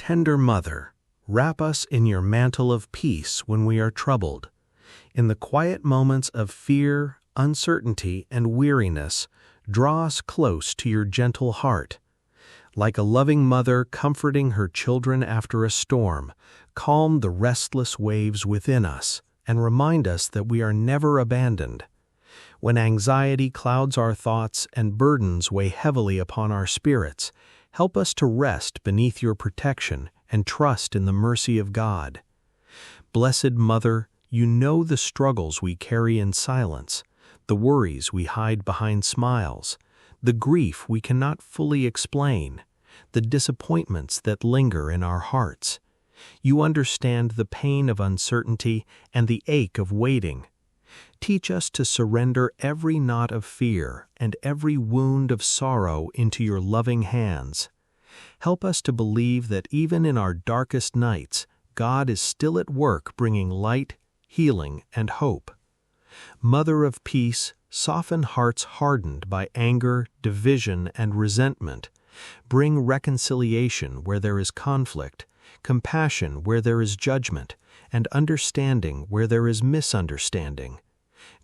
Tender Mother, wrap us in your mantle of peace when we are troubled. In the quiet moments of fear, uncertainty, and weariness, draw us close to your gentle heart. Like a loving mother comforting her children after a storm, calm the restless waves within us and remind us that we are never abandoned. When anxiety clouds our thoughts and burdens weigh heavily upon our spirits, help us to rest beneath your protection and trust in the mercy of God. Blessed Mother, you know the struggles we carry in silence, the worries we hide behind smiles, the grief we cannot fully explain, the disappointments that linger in our hearts. You understand the pain of uncertainty and the ache of waiting. Teach us to surrender every knot of fear and every wound of sorrow into your loving hands. Help us to believe that even in our darkest nights, God is still at work bringing light, healing, and hope. Mother of peace, soften hearts hardened by anger, division, and resentment. Bring reconciliation where there is conflict, compassion where there is judgment, and understanding where there is misunderstanding.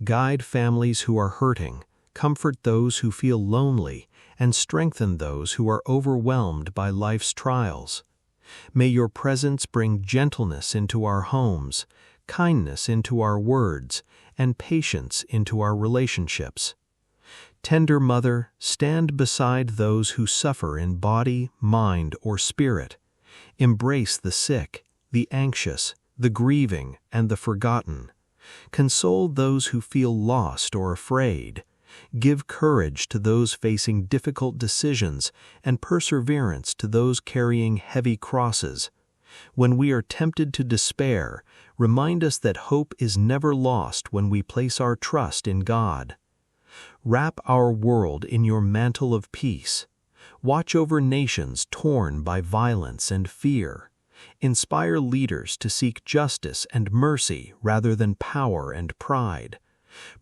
Guide families who are hurting, comfort those who feel lonely, and strengthen those who are overwhelmed by life's trials. May your presence bring gentleness into our homes, kindness into our words, and patience into our relationships. Tender Mother, stand beside those who suffer in body, mind, or spirit. Embrace the sick, the anxious, the grieving, and the forgotten. Console those who feel lost or afraid. Give courage to those facing difficult decisions and perseverance to those carrying heavy crosses. When we are tempted to despair, remind us that hope is never lost when we place our trust in God. Wrap our world in your mantle of peace. Watch over nations torn by violence and fear. Inspire leaders to seek justice and mercy rather than power and pride.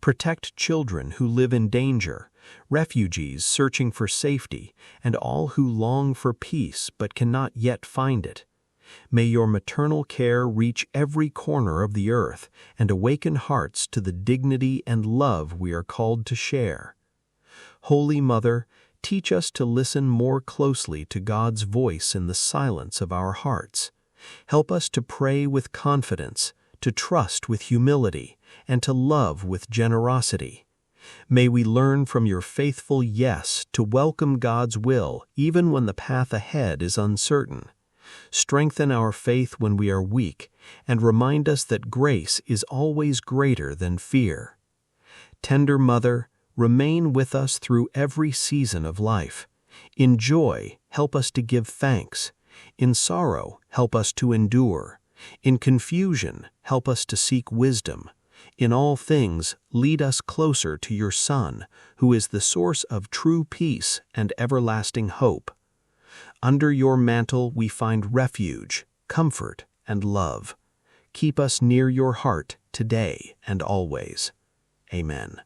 Protect children who live in danger, refugees searching for safety, and all who long for peace but cannot yet find it. May your maternal care reach every corner of the earth and awaken hearts to the dignity and love we are called to share. Holy Mother, teach us to listen more closely to God's voice in the silence of our hearts. Help us to pray with confidence, to trust with humility, and to love with generosity. May we learn from your faithful yes to welcome God's will even when the path ahead is uncertain. Strengthen our faith when we are weak, and remind us that grace is always greater than fear. Tender Mother, remain with us through every season of life. In joy, help us to give thanks. In sorrow, help us to endure. In confusion, help us to seek wisdom. In all things, lead us closer to your Son, who is the source of true peace and everlasting hope. Under your mantle we find refuge, comfort, and love. Keep us near your heart today and always. Amen.